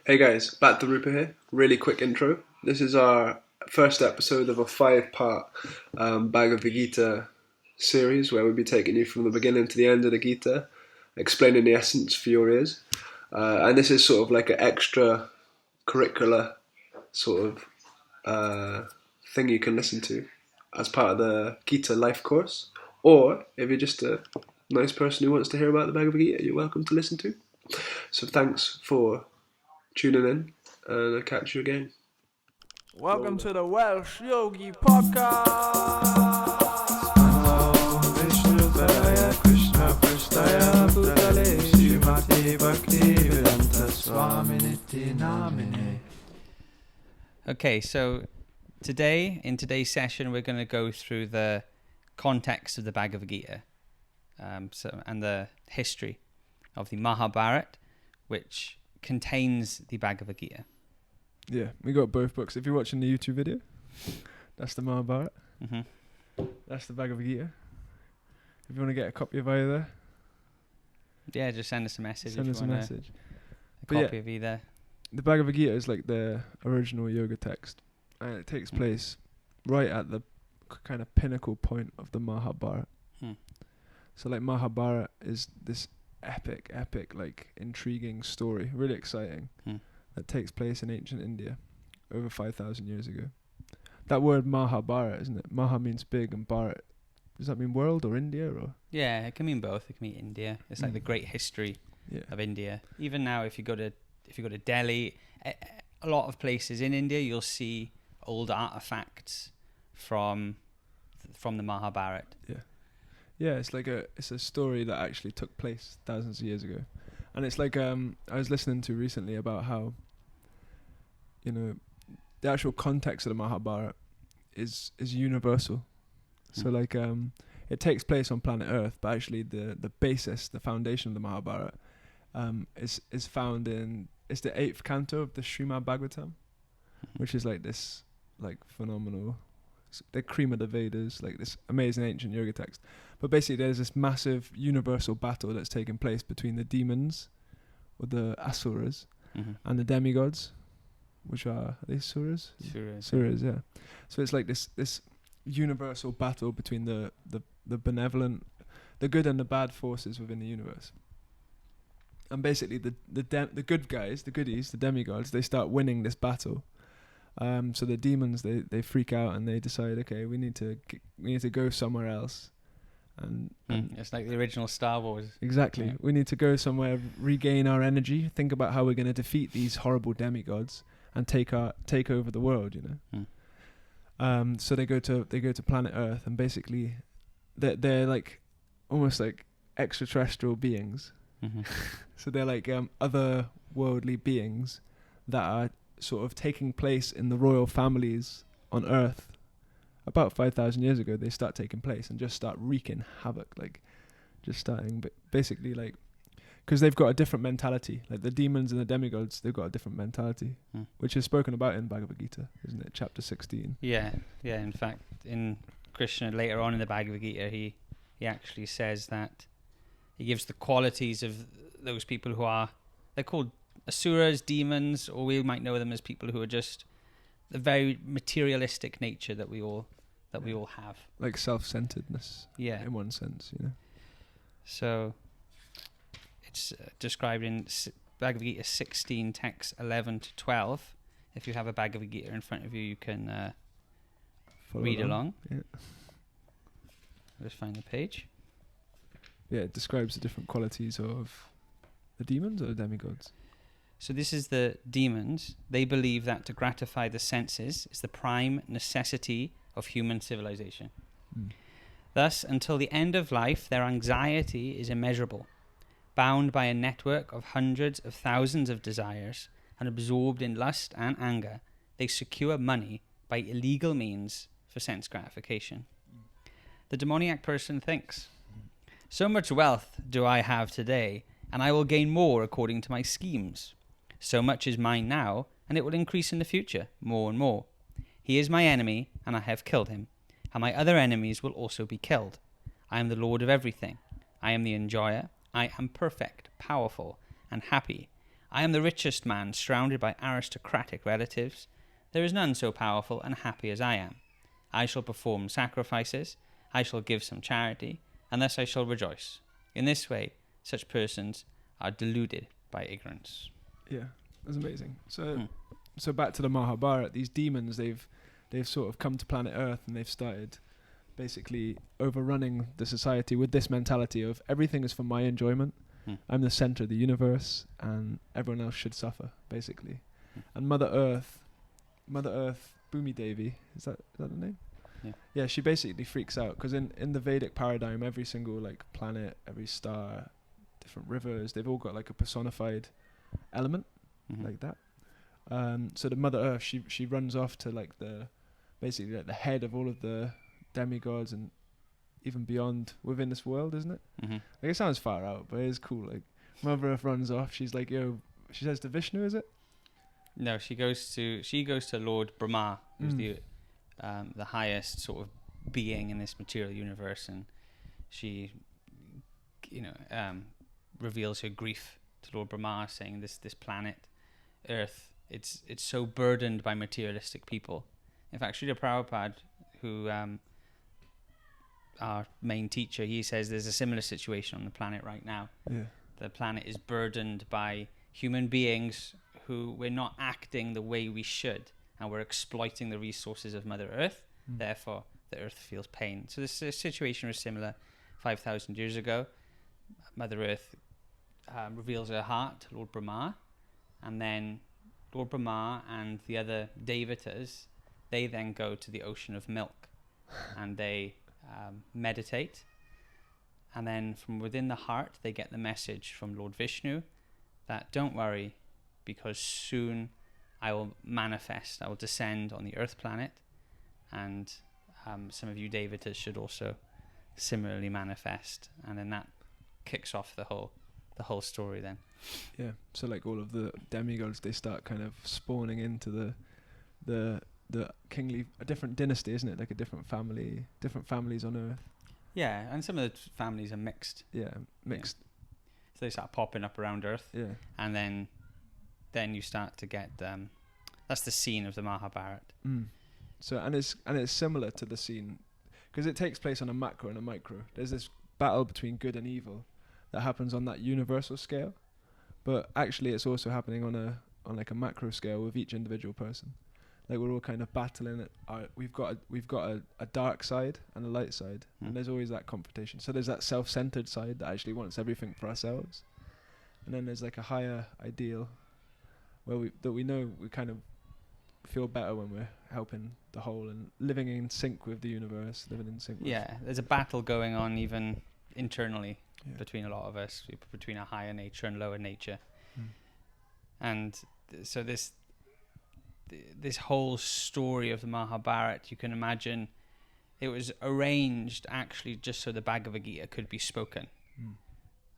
Hey guys, back to Rupa here. Really quick intro. This is our first episode of a 5-part Bhagavad Gita series where we'll be taking you from the beginning to the end of the Gita, explaining the essence for your ears. And this is sort of like an extra curricular sort of thing you can listen to as part of the Gita life course. Or if you're just a nice person who wants to hear about the Bhagavad Gita, you're welcome to listen to. So thanks for tuning in, and I'll catch you again. Welcome to the Welsh Yogi Podcast. Vishnu Padaya Krishna Prasthaya Bhutale Srimati Bhaktivedanta Swaminiti Namine. Okay, so in today's session, we're going to go through the context of the Bhagavad Gita and the history of the Mahabharata, which contains the Bhagavad Gita. Yeah, we got both books. If you're watching the YouTube video, that's the Mahabharata. Mm-hmm. That's the Bhagavad Gita. If you want to get a copy of either, Yeah, just send us a message. send if us you a want message. A But copy of either. The Bhagavad Gita is like the original yoga text, and it takes place right at the kind of pinnacle point of the Mahabharata. So like Mahabharata is this epic, like intriguing story, really exciting, that takes place in ancient India over 5,000 years ago. That word Mahabharata, isn't it? Maha means big and Bharat. Does that mean world or India or? Yeah, it can mean both. It can mean India. It's like the great history of India. Even now, if you go to Delhi, a lot of places in India, you'll see old artifacts from the Mahabharata. Yeah, it's a story that actually took place thousands of years ago. And it's like I was listening to recently about how, the actual context of the Mahabharata is universal. So like it takes place on planet Earth, but actually the basis, the foundation of the Mahabharata is found in the 8th canto of the Srimad Bhagavatam, which is like this like phenomenal, the cream of the Vedas, like this amazing ancient yoga text. But basically there's this massive universal battle that's taking place between the demons, or the asuras, and the demigods, which are they suras? Suras, yeah. So it's like this universal battle between the benevolent, the good and the bad forces within the universe. And basically the good guys, the goodies, the demigods, they start winning this battle. So the demons they freak out and they decide, okay, we need to go somewhere else, and it's like the original Star Wars. Exactly. Yeah. We need to go somewhere, regain our energy, think about how we're going to defeat these horrible demigods and take over the world. So they go to planet Earth, and basically they're like almost like extraterrestrial beings. So they're like otherworldly beings that are sort of taking place in the royal families on Earth. About 5,000 years ago, they start taking place and just start wreaking havoc, like just starting, but basically like, because they've got a different mentality, like the demons and the demigods, they've got a different mentality, which is spoken about in Bhagavad Gita, isn't it? Chapter 16. Yeah. In fact, in Krishna later on in the Bhagavad Gita, he actually says that he gives the qualities of those people who are, they're called asuras, demons, or we might know them as people who are just the very materialistic nature that we all have, like self-centeredness. In one sense, So it's described in Bhagavad Gita 16, text 11 to 12. If you have a Bhagavad Gita in front of you, you can read along. Yeah. Just find the page. Yeah, it describes the different qualities of the demons or the demigods. So this is the demons. They believe that to gratify the senses is the prime necessity of human civilization. Thus, until the end of life, their anxiety is immeasurable. Bound by a network of hundreds of thousands of desires and absorbed in lust and anger, they secure money by illegal means for sense gratification. The demoniac person thinks, so much wealth do I have today, and I will gain more according to my schemes. So much is mine now, and it will increase in the future, more and more. He is my enemy, and I have killed him, and my other enemies will also be killed. I am the Lord of everything. I am the enjoyer. I am perfect, powerful, and happy. I am the richest man, surrounded by aristocratic relatives. There is none so powerful and happy as I am. I shall perform sacrifices, I shall give some charity, and thus I shall rejoice. In this way, such persons are deluded by ignorance. Yeah, that's amazing. So, Hmm. so back to the Mahabharata. These demons, they've sort of come to planet Earth, and they've started basically overrunning the society with this mentality of everything is for my enjoyment. Hmm. I'm the center of the universe, and everyone else should suffer, basically. Hmm. And Mother Earth, Bhumi Devi, is that the name? Yeah. Yeah, she basically freaks out because in the Vedic paradigm, every single like planet, every star, different rivers, they've all got like a personified element Mhm. like that. So the Mother Earth, she runs off to like basically like the head of all of the demigods and even beyond within this world, isn't it? Mhm. Like it sounds far out, but it is cool. Like Mother Earth runs off. She's like, yo, she says to Vishnu, is it? No, she goes to Lord Brahma, who's the highest sort of being in this material universe, and she, reveals her grief to Lord Brahma, saying this planet, Earth, it's so burdened by materialistic people. In fact, Srila Prabhupada, who our main teacher, he says there's a similar situation on the planet right now. Yeah. The planet is burdened by human beings who we're not acting the way we should, and we're exploiting the resources of Mother Earth. Therefore, the Earth feels pain. So this situation was similar 5,000 years ago. Mother Earth reveals her heart to Lord Brahma, and then Lord Brahma and the other Devatas, they then go to the ocean of milk, and they meditate, and then from within the heart they get the message from Lord Vishnu that don't worry, because soon I will manifest, I will descend on the Earth planet, and some of you Devatas should also similarly manifest, and then that kicks off the whole story then. Yeah. So like all of the demigods, they start kind of spawning into the kingly, a different dynasty, isn't it? Like a different families on Earth. Yeah, and some of the families are mixed. Yeah, mixed. So they start popping up around Earth, Yeah. and then you start to get that's the scene of the Mahabharata. So and it's similar to the scene because it takes place on a macro and a micro. There's this battle between good and evil that happens on that universal scale, but actually it's also happening on like a macro scale with each individual person. Like we're all kind of battling it. We've got a dark side and a light side, and there's always that confrontation. So there's that self-centered side that actually wants everything for ourselves, and then there's like a higher ideal where we know we kind of feel better when we're helping the whole and living in sync with the universe, living in sync with There's a battle going on even internally Yeah. between a lot of us, between a higher nature and lower nature. And so this whole story of the Mahabharata, you can imagine it was arranged actually just so the Bhagavad Gita could be spoken.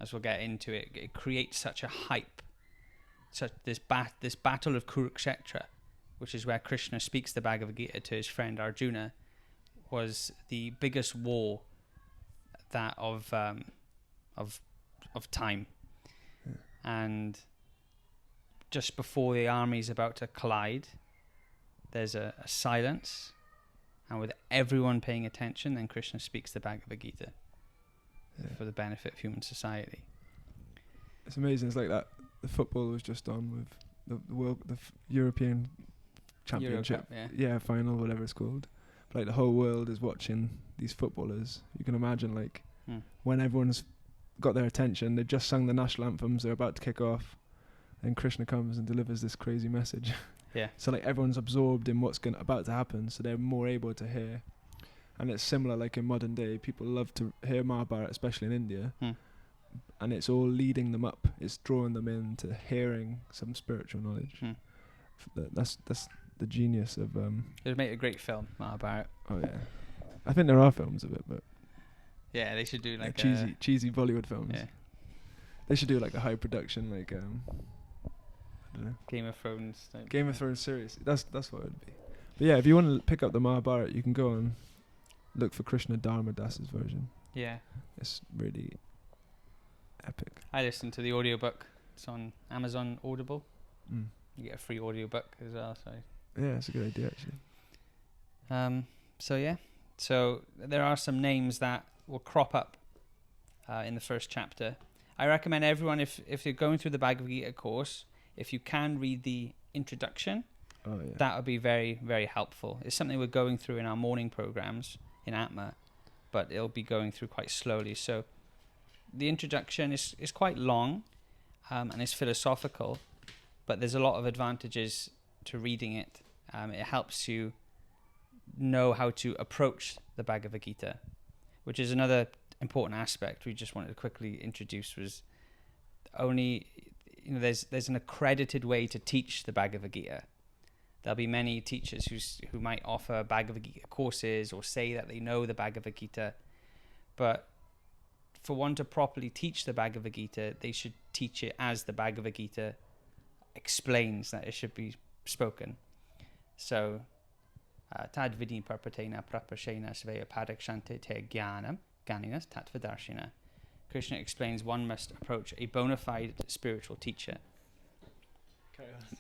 As we'll get into it, it creates such a hype, such this battle of Kurukshetra, which is where Krishna speaks the Bhagavad Gita to his friend Arjuna, was the biggest war that of time. And just before the armies about to collide, there's a silence, and with everyone paying attention, then Krishna speaks the Bhagavad Gita for the benefit of human society. It's amazing. It's like that. The football was just on with the European Championship, Euro Cup, final, whatever it's called. But like the whole world is watching these footballers. You can imagine like when everyone's got their attention, they've just sung the national anthems, they're about to kick off, and Krishna comes and delivers this crazy message. Yeah. So like everyone's absorbed in what's about to happen, so they're more able to hear. And it's similar like in modern day, people love to hear Mahabharata, especially in India. And it's all leading them up. It's drawing them into hearing some spiritual knowledge. That's the genius of. It would make a great film, Mahabharata. Oh yeah, I think there are films of it, but yeah, they should do like cheesy Bollywood films. Yeah. They should do like a high production, like I don't know, Game of Thrones. Game of Thrones series. That's what it would be. But yeah, if you want to pick up the Mahabharata, you can go and look for Krishna Dharma Das's version. Yeah. It's really epic. I listened to the audiobook It's on Amazon Audible. Mm. You get a free audiobook as well. So Yeah, it's a good idea actually. So there are some names that will crop up in the first chapter. I recommend everyone, if you're going through the Bhagavad Gita course, if you can read the introduction, Oh yeah. that would be very, very helpful. It's something we're going through in our morning programs in Atma, but it'll be going through quite slowly. So the introduction is quite long and it's philosophical, but there's a lot of advantages to reading it. It helps you know how to approach the Bhagavad Gita, which is another important aspect we just wanted to quickly introduce. Was only, there's an accredited way to teach the Bhagavad Gita. There'll be many teachers who might offer Bhagavad Gita courses or say that they know the Bhagavad Gita, but for one to properly teach the Bhagavad Gita, they should teach it as the Bhagavad Gita explains that it should be spoken. So tad vidi parpatena prapashena svaya padakshante te jnanam ganinas tatvadarshina. Krishna explains one must approach a bona fide spiritual teacher.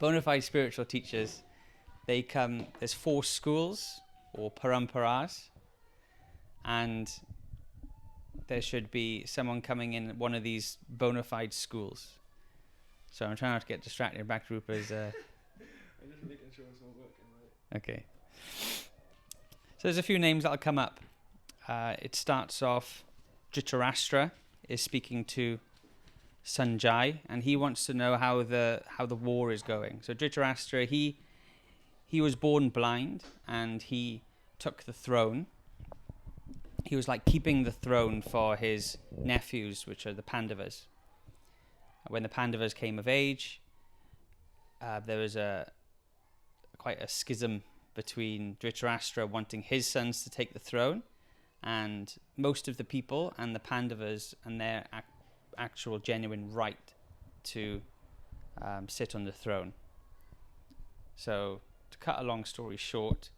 Bona fide spiritual teachers, they come, there's 4 schools or paramparas, and there should be someone coming in one of these bona fide schools. So I'm trying not to get distracted. Back to Rupa's. I'm just making sure it's all working right. Okay. So there's a few names that'll come up. It starts off, Dhritarashtra is speaking to Sanjay, and he wants to know how the war is going. So Dhritarashtra, he was born blind, and he took the throne. He was like keeping the throne for his nephews, which are the Pandavas. When the Pandavas came of age, there was quite a schism between Dhritarashtra wanting his sons to take the throne, and most of the people and the Pandavas and their actual genuine right to sit on the throne. So, to cut a long story short,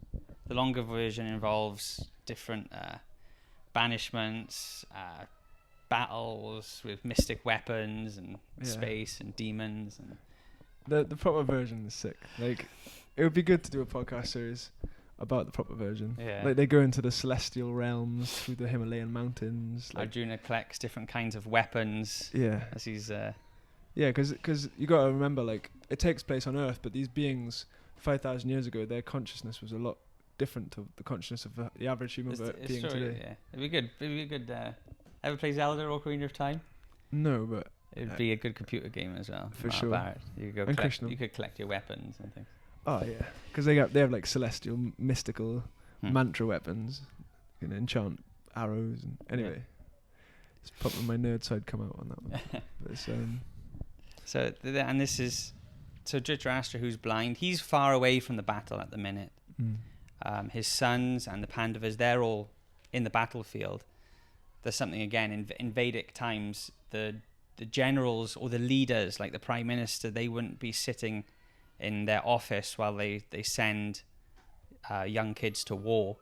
the longer version involves different banishments, battles with mystic weapons and space and demons, and the proper version is sick. Like, it would be good to do a podcast series about the proper version. Yeah. Like, they go into the celestial realms through the Himalayan mountains. Like, Arjuna collects different kinds of weapons. Yeah. As he's Yeah, because you got to remember, like, it takes place on Earth, but these beings 5,000 years ago, their consciousness was a lot different to the consciousness of the average human being true, today. Yeah, it'd be good. Ever play Zelda or Ocarina of Time? No, but it'd be a good computer game as well. For sure. Mahabharata. You could And collect, Krishna. you could collect your weapons and things. Oh yeah, because they have like celestial, mystical mantra weapons. You can enchant arrows. And anyway, it's probably my nerd side come out on that one. But it's, so Dhritarashtra, who's blind, he's far away from the battle at the minute. His sons and the Pandavas, they're all in the battlefield. There's something, again, in Vedic times, the generals or the leaders, like the prime minister, they wouldn't be sitting in their office while they send young kids to war.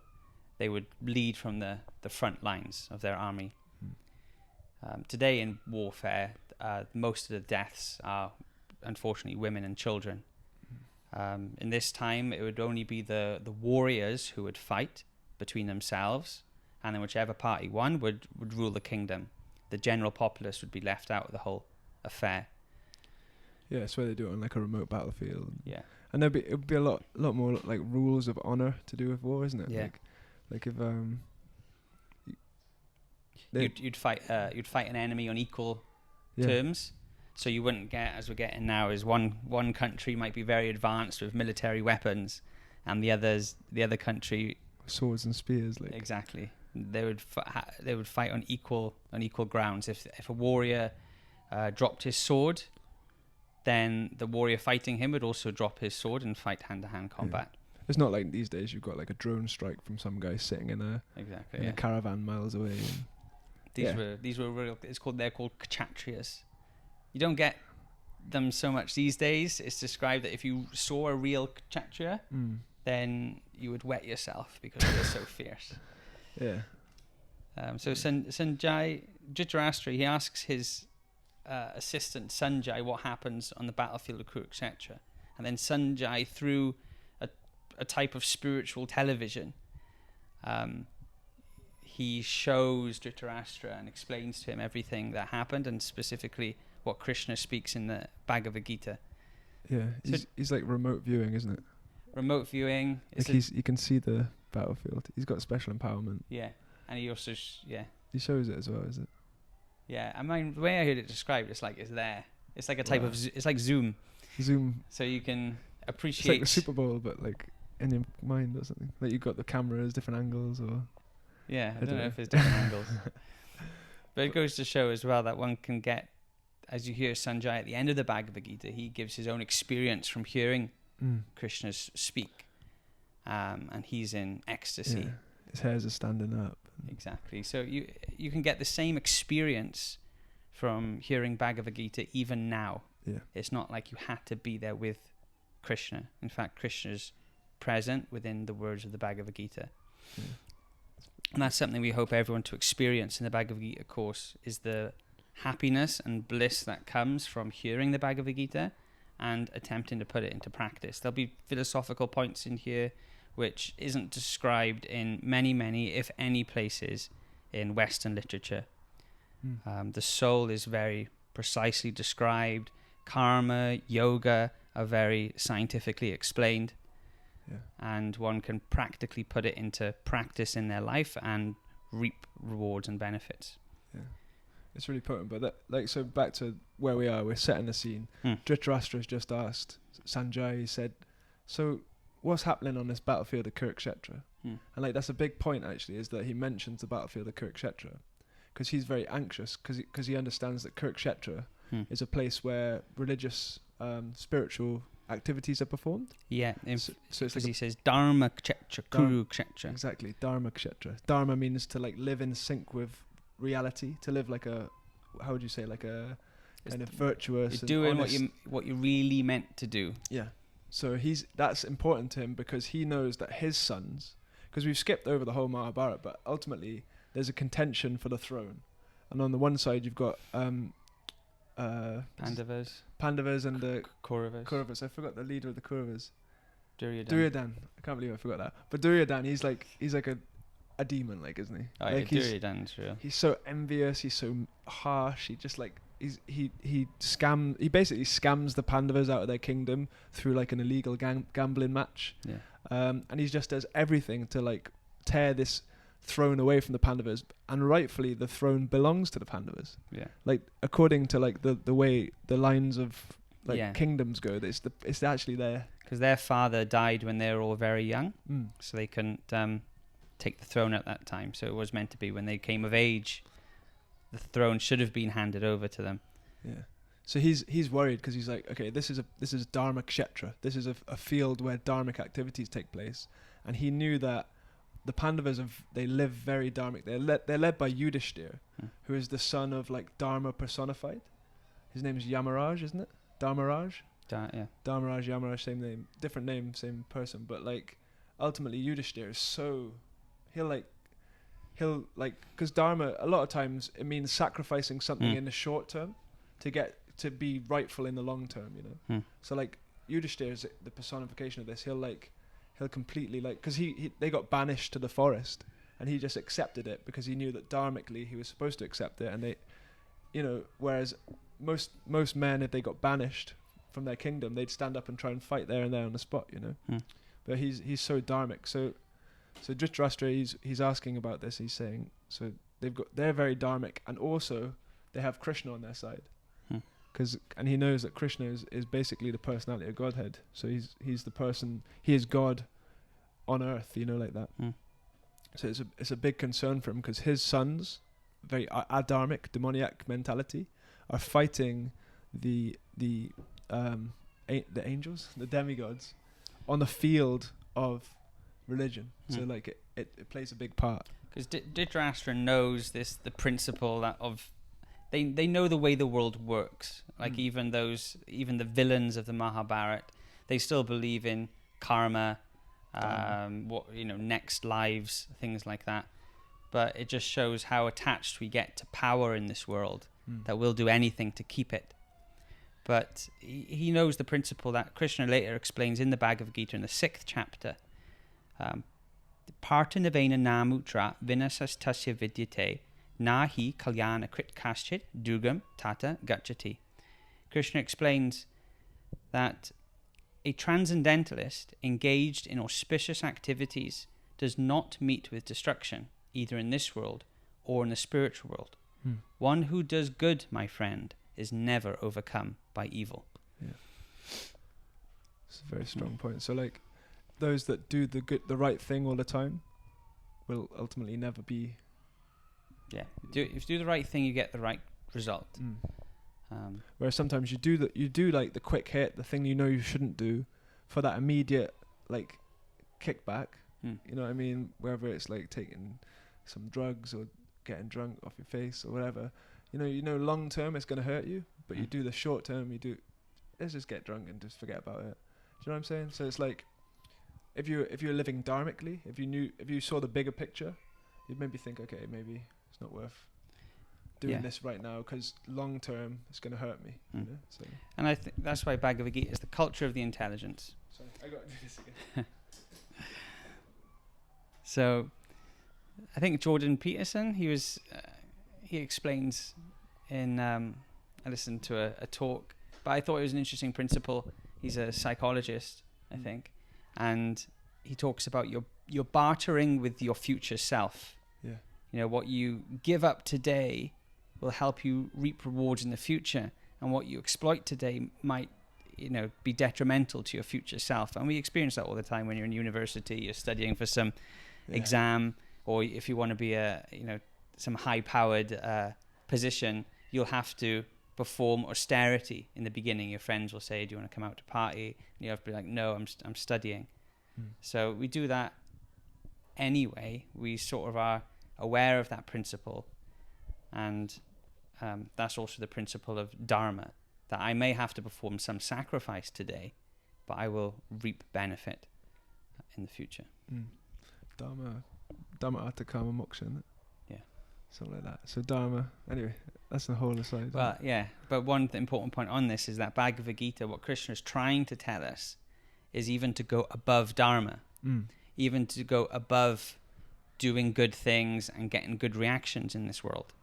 They would lead from the front lines of their army. Today in warfare, most of the deaths are unfortunately women and children. In this time, it would only be the warriors who would fight between themselves, and then whichever party won would rule the kingdom. The general populace would be left out of the whole affair. yeah, it's where they do it on like a remote battlefield. Yeah. And it would be a lot more like rules of honor to do with war, isn't it? Yeah. Like if you'd fight an enemy on equal terms. So you wouldn't get, as we're getting now, is one country might be very advanced with military weapons, and the other country swords and spears. Like exactly, they would fight on equal grounds. If a warrior dropped his sword, then the warrior fighting him would also drop his sword and fight hand-to-hand combat. Yeah. It's not like these days you've got like a drone strike from some guy sitting in a caravan miles away. And these were real. They're called kshatriyas. You don't get them so much these days. It's described that if you saw a real kshatriya, then you would wet yourself because they're so fierce. Yeah. So Sanjay Dhritarashtra, he asks his assistant Sanjay what happens on the battlefield of Kurukshetra. And then Sanjay, through a type of spiritual television, he shows Dhritarashtra and explains to him everything that happened, and specifically what Krishna speaks in the Bhagavad Gita. Yeah, So he's like remote viewing, isn't it? remote viewing. Like you can see the battlefield. He's got special empowerment. Yeah, and he also He shows it as well, is it? yeah. I mean, the way I heard it described, it's like it's there. It's like a type of it's like Zoom, Zoom. so you can It's appreciate. like the Super Bowl, but like in your mind or something. Like you've got the cameras, different angles, or Yeah, I I don't know dunno. if there's different angles. But it goes to show as well that one can get, as you hear Sanjay at the end of the Bhagavad Gita, he gives his own experience from hearing Krishna speak. And he's in ecstasy. Yeah. His hairs are standing up. Exactly. So you can get the same experience from hearing Bhagavad Gita even now. Yeah. It's not like you had to be there with Krishna. In fact, Krishna's present within the words of the Bhagavad Gita. Yeah. And that's something we hope everyone to experience in the Bhagavad Gita course, is the happiness and bliss that comes from hearing the Bhagavad Gita and attempting to put it into practice. There'll be philosophical points in here which isn't described in many, if any, places in Western literature. The soul is very precisely described. Karma, yoga are very scientifically explained. Yeah. And one can practically put it into practice in their life and reap rewards and benefits. Yeah. It's really potent. But so back to where we are, we're setting the scene. Dhritarashtra has just asked Sanjay, he said, so what's happening on this battlefield of Kurukshetra? And like that's a big point actually, is that he mentions the battlefield of Kurukshetra because he's very anxious because he understands that Kurukshetra is a place where religious, spiritual activities are performed. Yeah, so it's like he says Dharma Kshetra, Kurukshetra. Exactly, Dharma Kshetra. Dharma means to like live in sync with reality, to live like a, how would you say, like a kind of virtuous. You're doing honest. what you really meant to do. Yeah. So that's important to him because he knows that his sons, because we've skipped over the whole Mahabharata, but ultimately there's a contention for the throne, and on the one side you've got Pandavas and the Kauravas. I forgot the leader of the Kauravas. Duryodhan. I can't believe I forgot that. But Duryodhan, he's like a demon, like, isn't he? Oh, like yeah, Duryodhan's real. He's so envious. He's so harsh. He just like he basically scams the Pandavas out of their kingdom through like an illegal gambling match. Yeah. And he just does everything to like tear this throne away from the Pandavas, and rightfully the throne belongs to the Pandavas. Yeah. Like according to like the way the lines of like kingdoms go, it's actually there. Because their father died when they were all very young, so they couldn't take the throne at that time. So it was meant to be when they came of age, the throne should have been handed over to them. Yeah. So he's worried because he's like, okay, this is Dharma Kshetra. This is a field where dharmic activities take place, and he knew that the Pandavas they live very dharmic. They're led by Yudhishthir, who is the son of like Dharma personified. His name is Yamaraj, isn't it? Dharmaraj. Yeah. Dharmaraj, Yamaraj, same name, different name, same person. But like ultimately Yudhishthir is so he'll like because Dharma a lot of times it means sacrificing something in the short term to get to be rightful in the long term, you know. So like Yudhishthir is the personification of this. He'll completely like because they got banished to the forest and he just accepted it because he knew that dharmically he was supposed to accept it, and they, you know, whereas most men, if they got banished from their kingdom, they'd stand up and try and fight there and there on the spot, you know. But he's so dharmic. So Dhritarashtra, he's asking about this. He's saying so they're very dharmic, and also they have Krishna on their side. And he knows that Krishna is basically the personality of Godhead. So he's the person, he is God on earth, you know, like that. So it's a big concern for him because his sons, very adharmic, demoniac mentality, are fighting the angels, the demigods, on the field of religion. So like it plays a big part. Because Dhritarashtra knows the principle of they know the way the world works. Like even the villains of the Mahabharata, they still believe in karma, next lives, things like that. But it just shows how attached we get to power in this world, that we'll do anything to keep it. But he knows the principle that Krishna later explains in the Bhagavad Gita in the 6th chapter. Partanavena namutra vinasas tasya vidyate nahi kalyana krit kaschit dugam tata gachati. Krishna explains that a transcendentalist engaged in auspicious activities does not meet with destruction, either in this world or in the spiritual world. One who does good, my friend, is never overcome by evil. Yeah. It's a very strong point. So like those that do the right thing all the time will ultimately never be. Yeah. If you do the right thing, you get the right result. Whereas sometimes you do like the quick hit, the thing you know you shouldn't do, for that immediate like kickback. You know what I mean? Whether it's like taking some drugs or getting drunk off your face or whatever. You know long term it's going to hurt you, but you do the short term, let's just get drunk and just forget about it. Do you know what I'm saying? So it's like if you're living dharmically, if you saw the bigger picture, you'd maybe think, okay, maybe it's not worth doing this right now because long term it's going to hurt me. You know? So. And I think that's why Bhagavad Gita is the culture of the intelligence. Sorry, I got to do this again. So I think Jordan Peterson, he explains in I listened to a talk, but I thought it was an interesting principle. He's a psychologist, I think, and he talks about you're bartering with your future self. Yeah. You know, what you give up today will help you reap rewards in the future, and what you exploit today might, be detrimental to your future self. And we experience that all the time when you're in university, you're studying for some exam, or if you want to be some high-powered position, you'll have to perform austerity in the beginning. Your friends will say, do you want to come out to party? And you have to be like, no, I'm studying. So we do that anyway. We sort of are aware of that principle, and that's also the principle of dharma, that I may have to perform some sacrifice today, but I will reap benefit in the future. Dharma artha kama moksha, isn't it? Yeah. Something like that. So dharma, anyway, that's the whole aside. Well, yeah, but one important point on this is that Bhagavad Gita, what Krishna is trying to tell us is even to go above dharma, even to go above doing good things and getting good reactions in this world.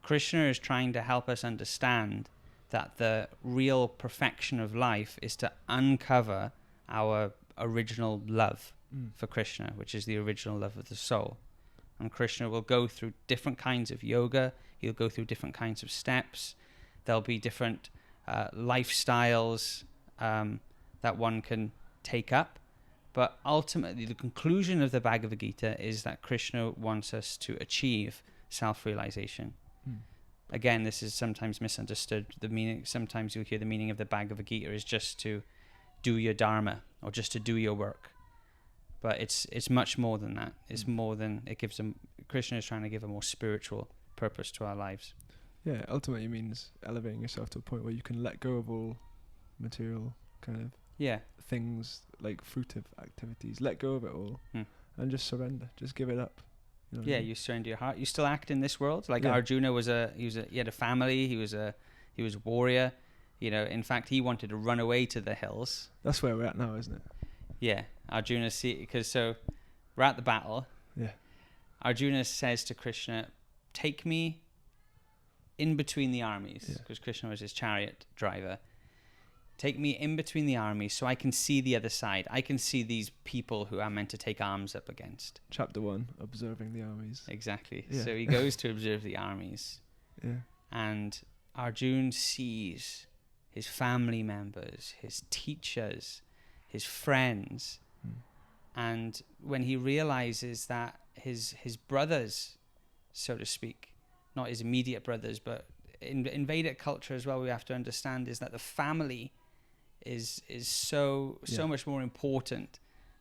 Krishna is trying to help us understand that the real perfection of life is to uncover our original love for Krishna, which is the original love of the soul. And Krishna will go through different kinds of yoga. He'll go through different kinds of steps. There'll be different lifestyles that one can take up. But ultimately, the conclusion of the Bhagavad Gita is that Krishna wants us to achieve self-realization. Again, this is sometimes misunderstood. The meaning, sometimes you'll hear the meaning of the Bhagavad Gita is just to do your dharma or just to do your work. But it's much more than that. It's more than it gives them. Krishna is trying to give a more spiritual purpose to our lives. Yeah, ultimately means elevating yourself to a point where you can let go of all material kind of things, like fruitive activities. Let go of it all and just surrender. Just give it up. You know what I mean? You surrender your heart. You still act in this world. Like Arjuna he had a family. He was a warrior. In fact, he wanted to run away to the hills. That's where we're at now, isn't it? Yeah, Arjuna so we're at the battle. Yeah. Arjuna says to Krishna, take me in between the armies, because Krishna was his chariot driver. Take me in between the armies so I can see the other side. I can see these people who I'm meant to take arms up against. Chapter 1, observing the armies. Exactly. Yeah. So he goes to observe the armies. Yeah. And Arjuna sees his family members, his teachers, his friends. And when he realizes that his brothers, so to speak, not his immediate brothers, but in Vedic culture as well, we have to understand is that the family is so much more important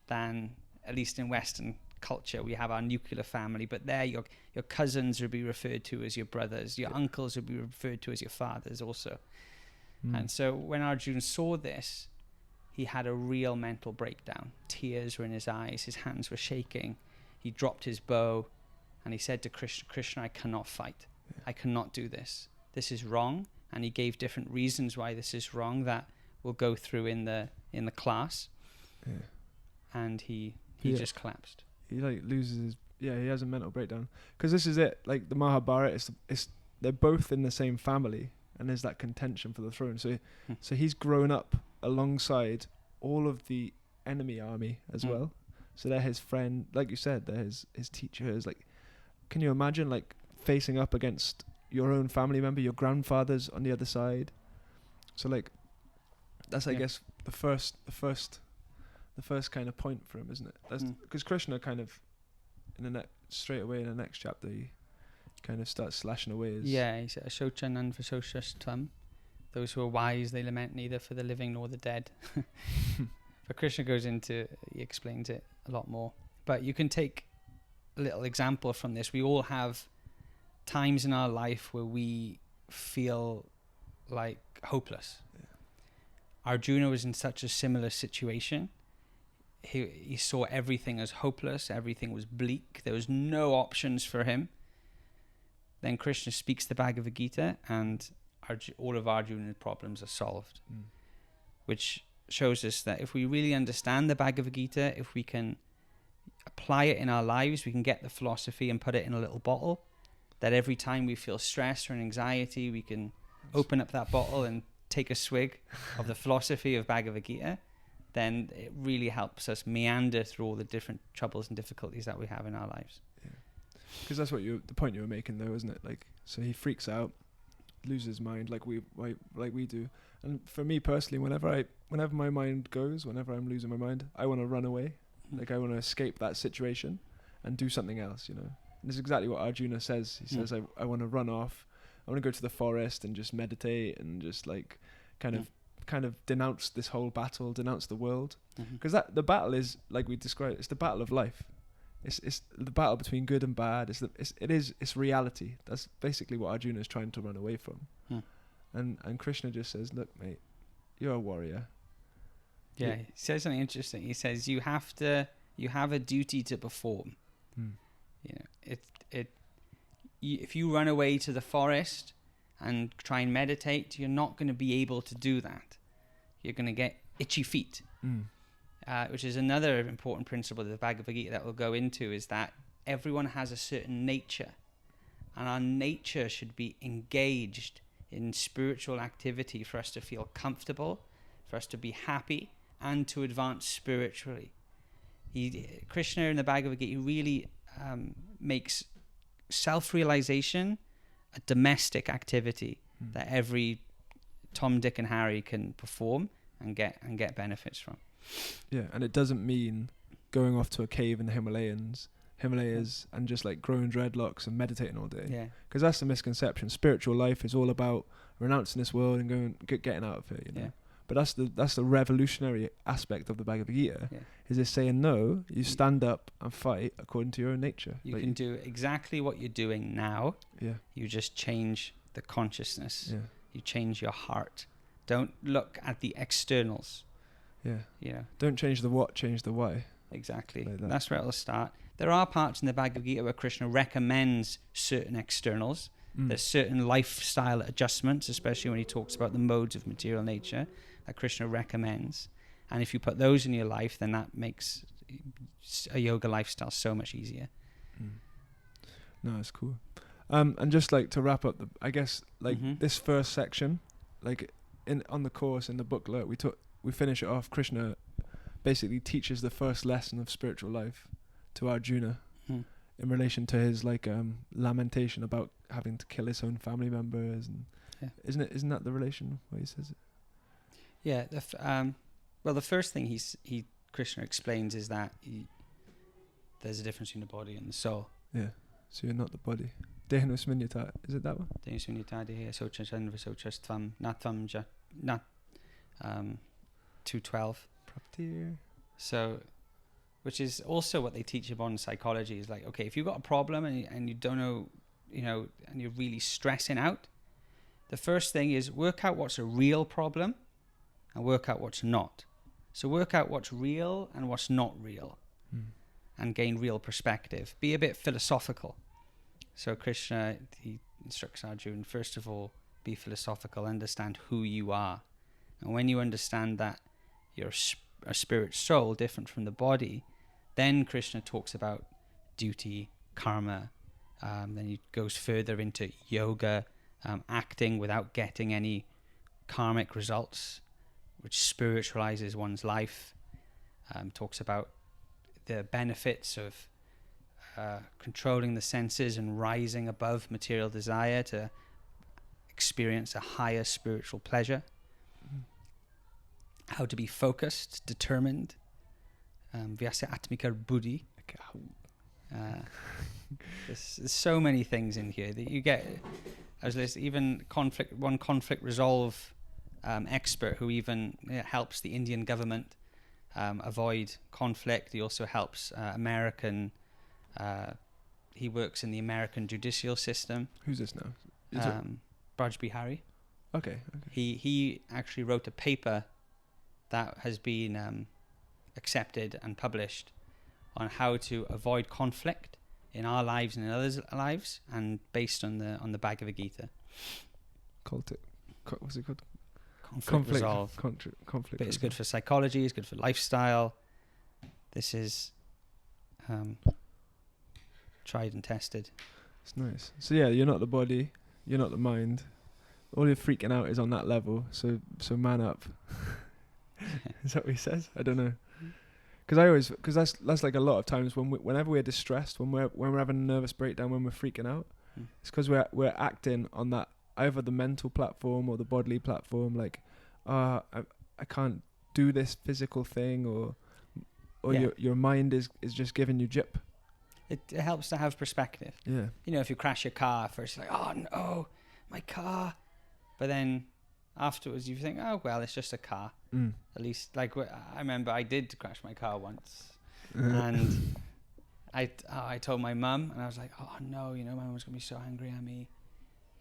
than, at least in Western culture, we have our nuclear family, but there your cousins would be referred to as your brothers, your uncles would be referred to as your fathers also. And so when Arjuna saw this, he had a real mental breakdown. Tears were in his eyes, his hands were shaking. He dropped his bow and he said to Krishna, I cannot fight. I cannot do this. this is wrong, and he gave different reasons why this is wrong that we'll go through in the class. Yeah. And he Yeah. just collapsed. He like loses his, he has a mental breakdown, because this is it, like the Mahabharata, it's they're both in the same family, and there's that contention for the throne. So he's grown up alongside all of the enemy army as well. So they're his friend, like you said, they're his teachers. Like, can you imagine like facing up against your own family member, your grandfather's on the other side? So like, that's I guess the first kind of point for him, isn't it? That's because Krishna kind of straight away in the next chapter he kind of starts slashing away his... Yeah, he said, Ashocha nan vashoshas tvam. Those who are wise, they lament neither for the living nor the dead. But Krishna he explains it a lot more. But you can take a little example from this. We all have times in our life where we feel like hopeless. Yeah. Arjuna was in such a similar situation. He saw everything as hopeless. Everything was bleak. There was no options for him. Then Krishna speaks the Bhagavad Gita, and all of Arjuna's problems are solved. Which shows us that if we really understand the Bhagavad Gita, if we can apply it in our lives, we can get the philosophy and put it in a little bottle, that every time we feel stress or anxiety, we can open up that bottle and take a swig of the philosophy of Bhagavad Gita. Then it really helps us meander through all the different troubles and difficulties that we have in our lives. Because that's what the point you were making, though, isn't it? Like, so he freaks out, loses his mind, like we do. And for me personally, whenever my mind goes, whenever I'm losing my mind, I want to run away. Like, I want to escape that situation and do something else, you know. And this is exactly what Arjuna says. He says, I want to run off. I want to go to the forest and just meditate and just like kind of denounce this whole battle, denounce the world. Because the battle is, like we described, it's the battle of life. It's the battle between good and bad. It's reality. That's basically what Arjuna is trying to run away from. And Krishna just says, look, mate, you're a warrior. Yeah, he says something interesting. He says you have a duty to perform. You know, if you run away to the forest and try and meditate, you're not going to be able to do that. You're going to get itchy feet. Which is another important principle of the Bhagavad Gita that we'll go into, is that everyone has a certain nature, and our nature should be engaged in spiritual activity for us to feel comfortable, for us to be happy, and to advance spiritually. Krishna in the Bhagavad Gita really makes self-realization a domestic activity that every Tom, Dick, and Harry can perform and get benefits from. Yeah, and it doesn't mean going off to a cave in the Himalayas and just like growing dreadlocks and meditating all day. Yeah, because that's the misconception. Spiritual life is all about renouncing this world and getting out of it. You know. Yeah. But that's the revolutionary aspect of the Bhagavad Gita. Yeah. Is it saying no? You stand up and fight according to your own nature. You can do exactly what you're doing now. Yeah. You just change the consciousness. Yeah. You change your heart. Don't look at the externals. Yeah. You know. Don't change the what, change the why. Exactly. Like that's where it'll start. There are parts in the Bhagavad Gita where Krishna recommends certain externals. There's certain lifestyle adjustments, especially when he talks about the modes of material nature, that Krishna recommends. And if you put those in your life, then that makes a yoga lifestyle so much easier. No, it's cool. And just like to wrap up, I guess like this first section, like on the course in the booklet, we finish it off. Krishna basically teaches the first lesson of spiritual life to Arjuna in relation to his like lamentation about having to kill his own family members, and isn't that the relation where he says it? Yeah. Well, the first thing Krishna explains is that there's a difference between the body and the soul. Yeah. So you're not the body. Dehanusminyata, is it that one? Dehanusminyata dehe sochachan vasochas tvam natvam ja nat 212. So, which is also what they teach about in psychology, is like, okay, if you've got a problem and you don't know, you know, and you're really stressing out, the first thing is work out what's a real problem and work out what's not. So work out what's real and what's not real and gain real perspective. Be a bit philosophical. So Krishna, he instructs Arjuna, first of all, be philosophical, understand who you are. And when you understand that you're a spirit soul different from the body, then Krishna talks about duty, karma. Then he goes further into yoga, acting without getting any karmic results, which spiritualizes one's life. Talks about the benefits of controlling the senses and rising above material desire to experience a higher spiritual pleasure. How to be focused, determined. Vyasa Atmika Buddhi. There's so many things in here that you get. I was listening, even one conflict resolve expert who even helps the Indian government avoid conflict. He also helps American. He works in the American judicial system. Who's this now? Braj Bihari. Okay. He actually wrote a paper that has been accepted and published on how to avoid conflict in our lives and in others' lives, and based on the Bhagavad Gita. What's it called? Conflict resolve. Conflict. But it's good for psychology. It's good for lifestyle. This is tried and tested. It's nice. So yeah, you're not the body. You're not the mind. All you're freaking out is on that level. So man up. Is that what he says? I don't know. Because that's like a lot of times whenever we're distressed, when we're having a nervous breakdown, when we're freaking out, it's because we're acting on that, either the mental platform or the bodily platform. Like, I can't do this physical thing, or your mind is just giving you jip. It helps to have perspective. Yeah. You know, if you crash your car first, you're like, oh no, my car. But then afterwards you think, oh well, it's just a car. At least, like, I remember I did crash my car once, and I told my mum, and I was like, oh no, my mum was gonna be so angry at me,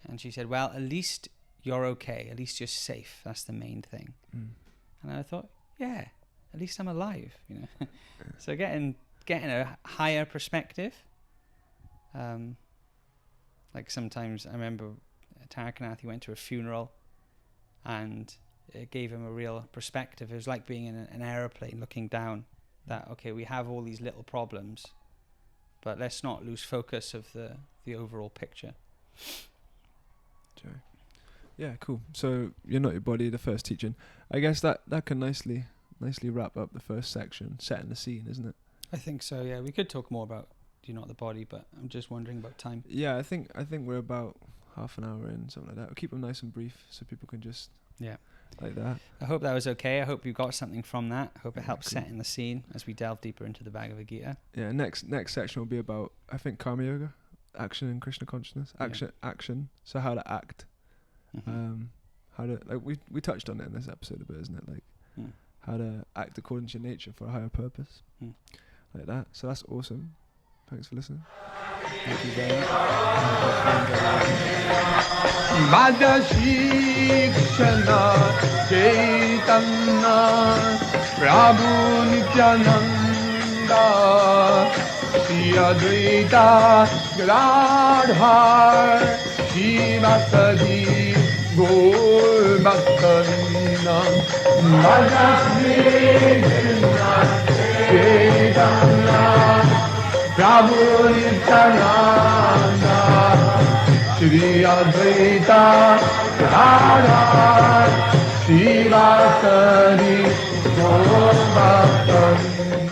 and she said, well, at least you're okay, at least you're safe. That's the main thing. And I thought, yeah, at least I'm alive. So getting a higher perspective. Like sometimes I remember Tarakanath, he went to a funeral, and it gave him a real perspective. It was like being in an aeroplane looking down, that, okay, we have all these little problems, but let's not lose focus of the overall picture. Yeah, cool. So you're not your body, the first teaching. I guess that can nicely wrap up the first section, setting the scene, isn't it? I think so, yeah. We could talk more about you're not the body, but I'm just wondering about time. Yeah, I think we're about half an hour in, something like that. We'll keep them nice and brief so people can just... Yeah. Like that. I hope that was okay. I hope you got something from that. I hope it helps setting the scene as we delve deeper into the Bhagavad Gita. Yeah, next section will be about, I think, karma yoga, action and Krishna consciousness. Action. So how to act. How to, like, we touched on it in this episode a bit, isn't it? Like how to act according to your nature for a higher purpose. Like that. So that's awesome. Thanks for listening. Thank you very much. Bhajasi Krishna Chaitanya Prabhu Nityananda Shri Advaita Gadadhar Shivasadi Gaur Bhaktavinda Bhajasi Krishna Chaitanya Prabhu Nityananda Shri Advaita Gadadhar Shivasadi Gaur Bhaktavinda